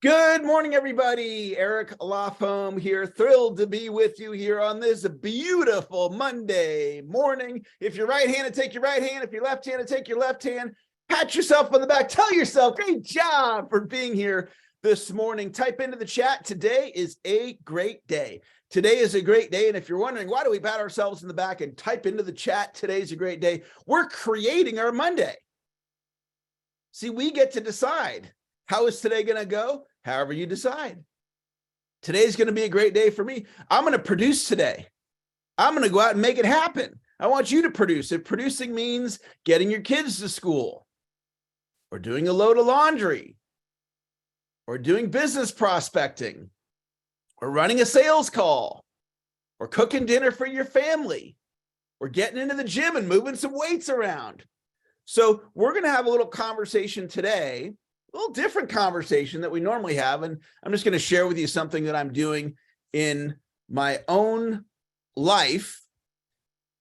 Good morning, everybody. Eric Lofholm here. Thrilled to be with you here on this beautiful Monday morning. If you're right-handed, take your right hand. If you're left-handed, take your left hand. Pat yourself on the back. Tell yourself, great job for being here this morning. Type into the chat, today is a great day. Today is a great day. And if you're wondering, why do we pat ourselves in the back and type into the chat, today's a great day? We're creating our Monday. See, we get to decide. How is today going to go? However you decide. Today's going to be a great day for me. I'm going to produce today. I'm going to go out and make it happen. I want you to produce. If producing means getting your kids to school, or doing a load of laundry, or doing business prospecting, or running a sales call, or cooking dinner for your family, or getting into the gym and moving some weights around. So we're going to have a little conversation today, a little different conversation that we normally have. And I'm just going to share with you something that I'm doing in my own life.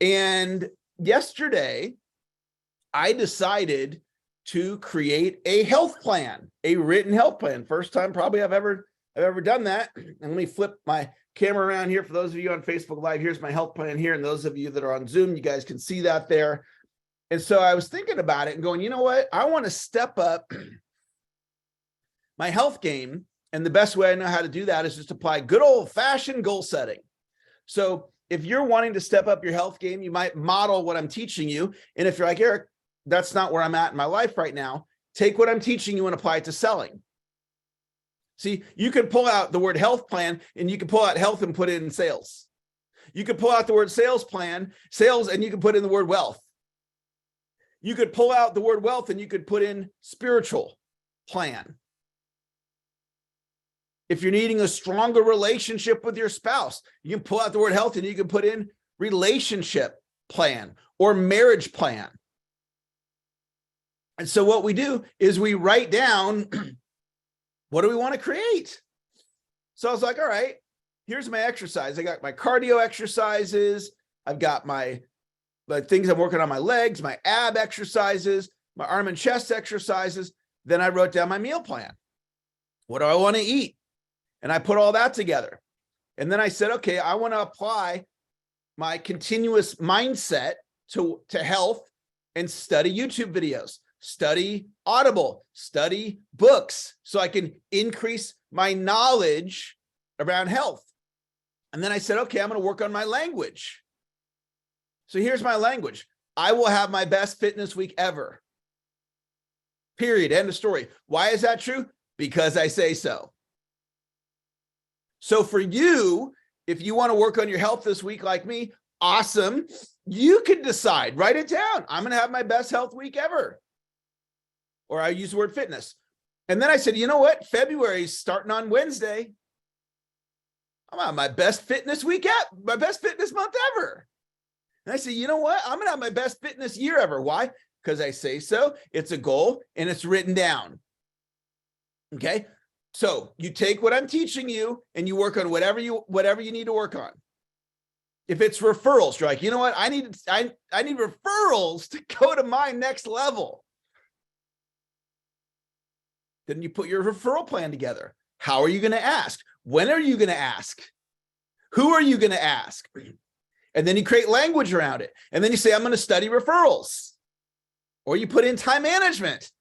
And yesterday, I decided to create a health plan, a written health plan. First time probably I've ever done that. And let me flip my camera around here. For those of you on Facebook Live, here's my health plan here. And those of you that are on Zoom, you guys can see that there. And so I was thinking about it and going, you know what? I want to step up my health game. And the best way I know how to do that is just apply good old fashioned goal setting. So if you're wanting to step up your health game, you might model what I'm teaching you. And if you're like, Eric, that's not where I'm at in my life right now, take what I'm teaching you and apply it to selling. See, you can pull out the word health plan and you can pull out health and put it in sales. You could pull out the word sales, and you can put in the word wealth. You could pull out the word wealth and you could put in spiritual plan. If you're needing a stronger relationship with your spouse, you can pull out the word health and you can put in relationship plan or marriage plan. And so what we do is we write down, what do we want to create? So I was like, all right, here's my exercise. I got my cardio exercises. I've got my things I'm working on, my legs, my ab exercises, my arm and chest exercises. Then I wrote down my meal plan. What do I want to eat? And I put all that together. And then I said, okay, I want to apply my continuous mindset to health and study YouTube videos, study Audible, study books, so I can increase my knowledge around health. And then I said, okay, I'm going to work on my language. So here's my language. I will have my best fitness week ever. Period. End of story. Why is that true? Because I say so. So for you, if you want to work on your health this week like me, awesome. You can decide, write it down. I'm going to have my best health week ever. Or I use the word fitness. And then I said, you know what? February is starting on Wednesday. I'm on my best fitness week my best fitness month ever. And I said, you know what? I'm going to have my best fitness year ever. Why? Because I say so. It's a goal and it's written down. Okay. So you take what I'm teaching you and you work on whatever you need to work on. If it's referrals, you're like, you know what? I need referrals to go to my next level. Then you put your referral plan together. How are you going to ask? When are you going to ask? Who are you going to ask? And then you create language around it. And then you say, I'm going to study referrals. Or you put in time management.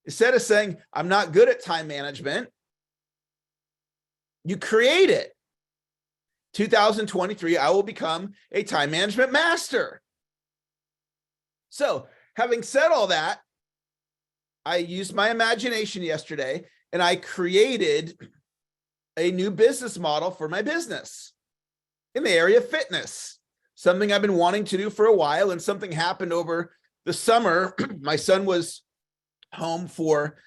Instead of saying, I'm not good at time management, you create it. 2023, I will become a time management master. So having said all that, I used my imagination yesterday and I created a new business model for my business in the area of fitness, something I've been wanting to do for a while, and something happened over the summer. My son was home for,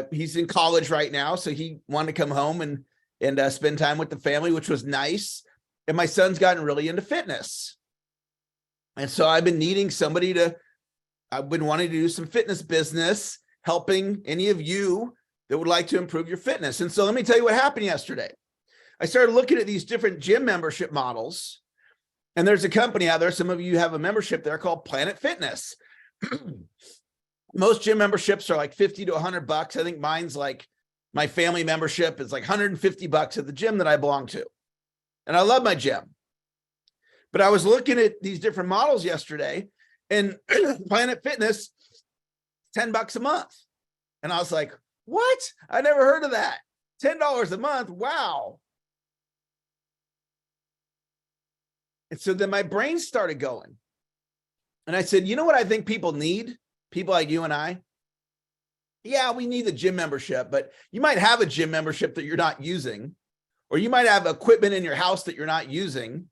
he's in college right now, so he wanted to come home and spend time with the family, which was nice. And my son's gotten really into fitness. And so I've been wanting to do some fitness business, helping any of you that would like to improve your fitness. And so let me tell you what happened yesterday. I started looking at these different gym membership models, and there's a company out there, some of you have a membership there, called Planet Fitness. Most gym memberships are like 50 to 100 bucks. I think mine's like, my family membership is like 150 bucks at the gym that I belong to. And I love my gym. But I was looking at these different models yesterday, and Planet Fitness, 10 bucks a month. And I was like, what? I never heard of that. $10 a month. Wow. And so then my brain started going. And I said, you know what I think people need? People like you and I? Yeah, we need the gym membership, but you might have a gym membership that you're not using, or you might have equipment in your house that you're not using.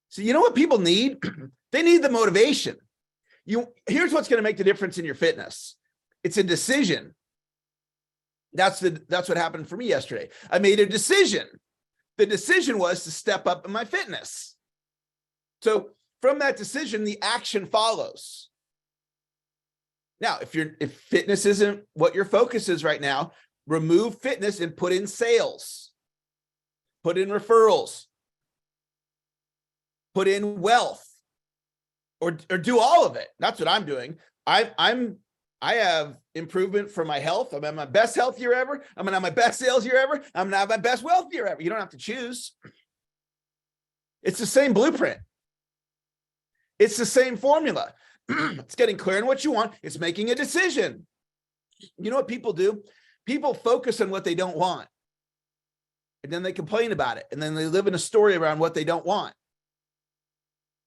So you know what people need? They need the motivation. Here's what's going to make the difference in your fitness. It's a decision. That's what happened for me yesterday. I made a decision. The decision was to step up in my fitness. So from that decision, the action follows. Now, if fitness isn't what your focus is right now, remove fitness and put in sales, put in referrals, put in wealth, or do all of it. That's what I'm doing. I have improvement for my health. I'm at my best health year ever. I'm gonna have my best sales year ever. I'm gonna have my best wealth year ever. You don't have to choose. It's the same blueprint. It's the same formula. It's getting clear on what you want. It's making a decision. You know what people do? People focus on what they don't want. And then they complain about it. And then they live in a story around what they don't want.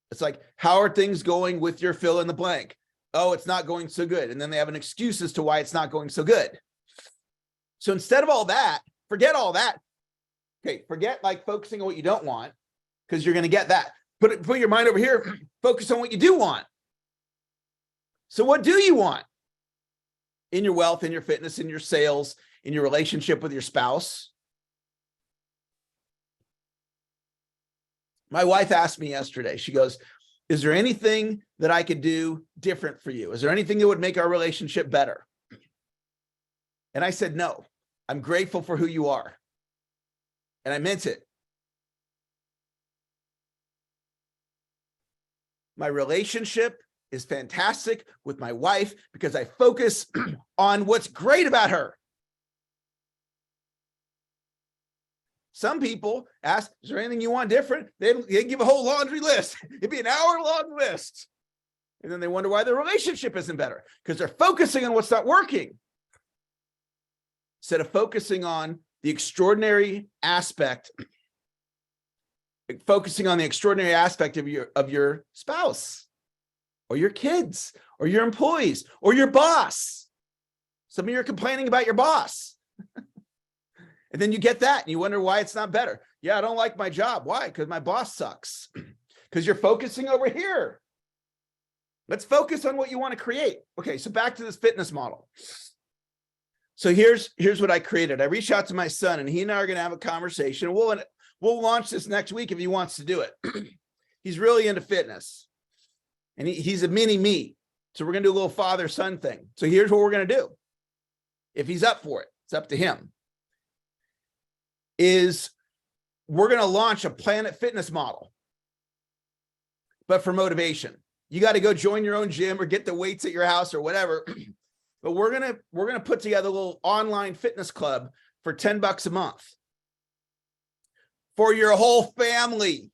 It's like, how are things going with your fill in the blank? Oh, it's not going so good. And then they have an excuse as to why it's not going so good. So instead of all that, forget all that. Okay, forget like focusing on what you don't want, because you're going to get that. Put your mind over here. Focus on what you do want. So what do you want in your wealth, in your fitness, in your sales, in your relationship with your spouse? My wife asked me yesterday, she goes, is there anything that I could do different for you? Is there anything that would make our relationship better? And I said, no, I'm grateful for who you are. And I meant it. My relationship is fantastic with my wife because I focus on what's great about her. Some people ask, is there anything you want different? They give a whole laundry list. It'd be an hour-long list. And then they wonder why their relationship isn't better, because they're focusing on what's not working instead of focusing on the extraordinary aspect, focusing on the extraordinary aspect of your spouse or your kids or your employees or your boss. Some of you are complaining about your boss. And then you get that and you wonder why it's not better. Yeah, I don't like my job. Why? Because my boss sucks. Because you're focusing over here. Let's focus on what you want to create. Okay, so back to this fitness model. So here's what I created. I reached out to my son, and he and I are going to have a conversation. We'll launch this next week if he wants to do it. He's really into fitness, and he's a mini me. So we're going to do a little father-son thing. So here's what we're going to do. If he's up for it, it's up to him. We're going to launch a Planet Fitness model, but for motivation. You got to go join your own gym or get the weights at your house or whatever. But we're going to put together a little online fitness club for 10 bucks a month for your whole family.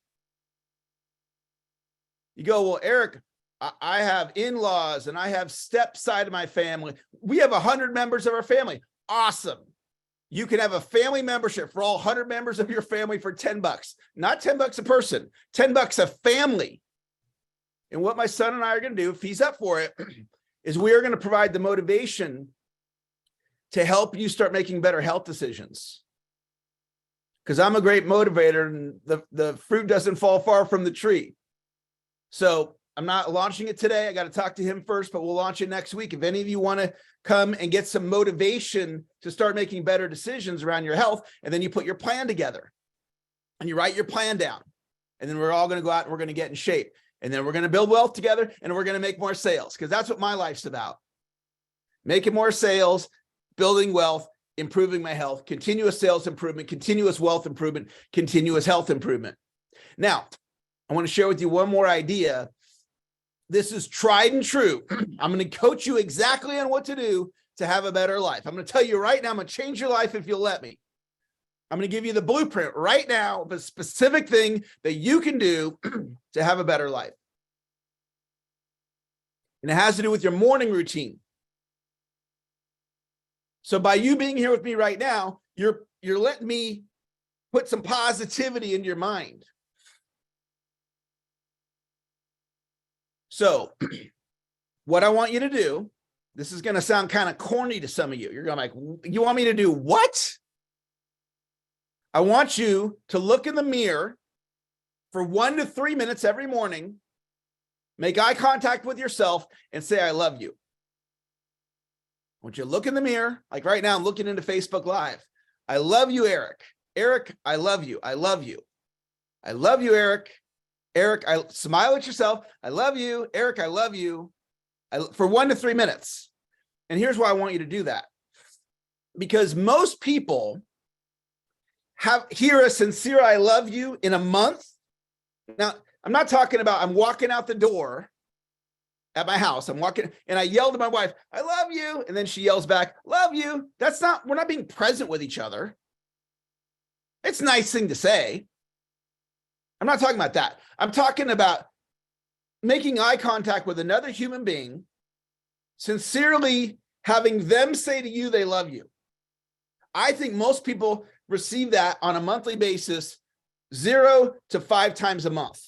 You go, well, Eric, I have in-laws and I have step side of my family. We have 100 members of our family. Awesome. You can have a family membership for all 100 members of your family for 10 bucks, not 10 bucks a person, 10 bucks a family. And what my son and I are going to do, if he's up for it, is we are going to provide the motivation to help you start making better health decisions. Because I'm a great motivator and the fruit doesn't fall far from the tree. So I'm not launching it today. I got to talk to him first, but we'll launch it next week. If any of you want to come and get some motivation to start making better decisions around your health, and then you put your plan together and you write your plan down, and then we're all going to go out and we're going to get in shape. And then we're going to build wealth together, and we're going to make more sales, because that's what my life's about. Making more sales, building wealth, improving my health, continuous sales improvement, continuous wealth improvement, continuous health improvement. Now, I want to share with you one more idea This is tried and true. I'm going to coach you exactly on what to do to have a better life. I'm going to tell you right now, I'm going to change your life if you'll let me. I'm going to give you the blueprint right now of a specific thing that you can do to have a better life. And it has to do with your morning routine. So by you being here with me right now, you're letting me put some positivity in your mind. So what I want you to do, this is going to sound kind of corny to some of you. You're going like, you want me to do what? I want you to look in the mirror for 1 to 3 minutes every morning, make eye contact with yourself and say, I love you. I want you to look in the mirror, like right now, I'm looking into Facebook Live. I love you, Eric. Eric, I love you. I love you. I love you, Eric. Eric, I smile at yourself. I love you. Eric, I love you. For 1 to 3 minutes. And here's why I want you to do that. Because most people hear a sincere I love you in a month. Now, I'm not talking about I'm walking out the door at my house. I'm walking and I yell to my wife, I love you. And then she yells back, love you. We're not being present with each other. It's a nice thing to say. I'm not talking about that. I'm talking about making eye contact with another human being, sincerely having them say to you they love you. I think most people receive that on a monthly basis, 0 to 5 times a month.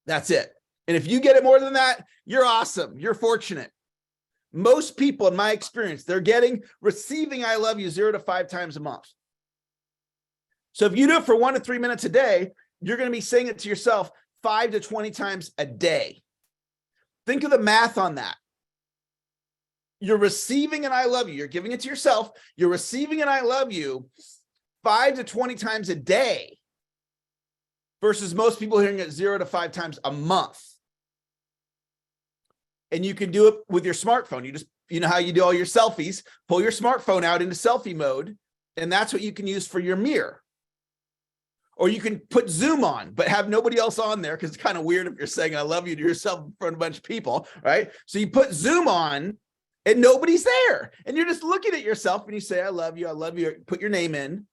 That's it. And if you get it more than that, you're awesome. You're fortunate. Most people, in my experience, they're receiving I love you 0 to 5 times a month. So if you do it for 1 to 3 minutes a day, you're going to be saying it to yourself 5 to 20 times a day. Think of the math on that. You're receiving an I love you. You're giving it to yourself. You're receiving an I love you 5 to 20 times a day versus most people hearing it 0 to 5 times a month. And you can do it with your smartphone. You know how you do all your selfies, pull your smartphone out into selfie mode, and that's what you can use for your mirror. Or you can put Zoom on, but have nobody else on there because it's kind of weird if you're saying I love you to yourself in front of a bunch of people, right? So you put Zoom on and nobody's there. And you're just looking at yourself and you say, I love you, put your name in.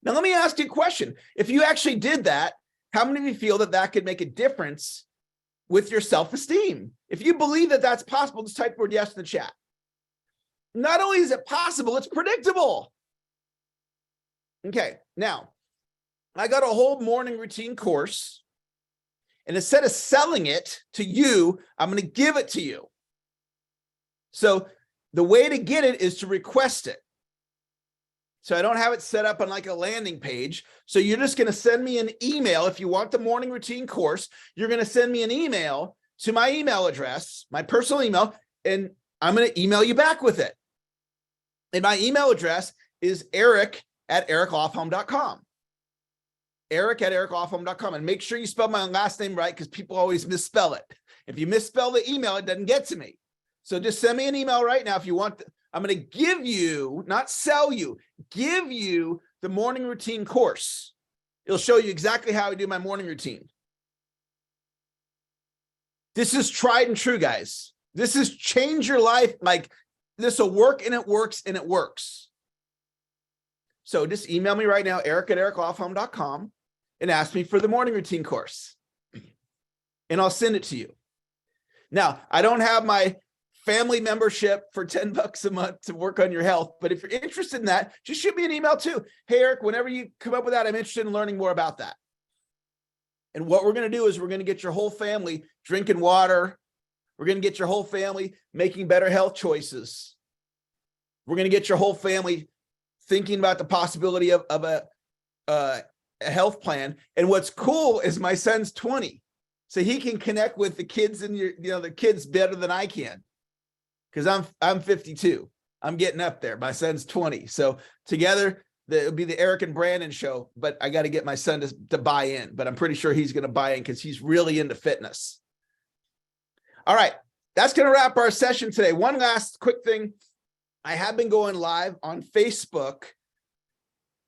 Now, let me ask you a question. If you actually did that, how many of you feel that that could make a difference with your self-esteem? If you believe that that's possible, just type the word yes in the chat. Not only is it possible, it's predictable. Okay, now, I got a whole morning routine course, and instead of selling it to you, I'm going to give it to you. So the way to get it is to request it. So I don't have it set up on like a landing page. So you're just going to send me an email. If you want the morning routine course, you're going to send me an email to my email address, my personal email, and I'm going to email you back with it. And my email address is eric@ericlofholm.com. eric@ericlofholm.com. And make sure you spell my last name right because people always misspell it. If you misspell the email, it doesn't get to me. So just send me an email right now if you want. I'm going to give you, not sell you, give you the morning routine course. It'll show you exactly how I do my morning routine. This is tried and true, guys. This is change your life. Like this will work and it works and it works. So just email me right now, eric@ericlofholm.com, and ask me for the morning routine course. And I'll send it to you. Now, I don't have my family membership for $10 a month to work on your health. But if you're interested in that, just shoot me an email too. Hey, Eric, whenever you come up with that, I'm interested in learning more about that. And what we're going to do is we're going to get your whole family drinking water. We're going to get your whole family making better health choices. We're going to get your whole family thinking about the possibility of a health plan. And what's cool is my son's 20. So he can connect with the kids and the kids better than I can. Because I'm 52. I'm getting up there. My son's 20. So together, it'll be the Eric and Brandon show, but I got to get my son to buy in. But I'm pretty sure he's going to buy in because he's really into fitness. All right. That's going to wrap our session today. One last quick thing. I have been going live on Facebook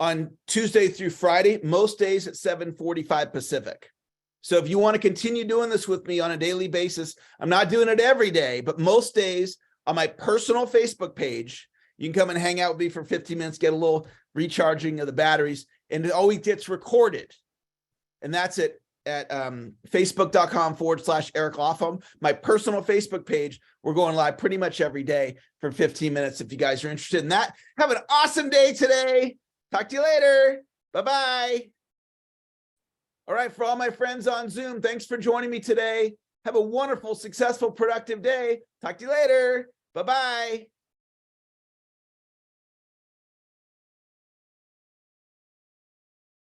on Tuesday through Friday, most days at 7:45 Pacific. So if you want to continue doing this with me on a daily basis, I'm not doing it every day, but most days on my personal Facebook page, you can come and hang out with me for 15 minutes, get a little recharging of the batteries, and it always gets recorded. And that's it at facebook.com/Eric Lofholm. My personal Facebook page, we're going live pretty much every day for 15 minutes if you guys are interested in that. Have an awesome day today. Talk to you later. Bye-bye. All right, for all my friends on Zoom, thanks for joining me today. Have a wonderful, successful, productive day. Talk to you later. Bye-bye.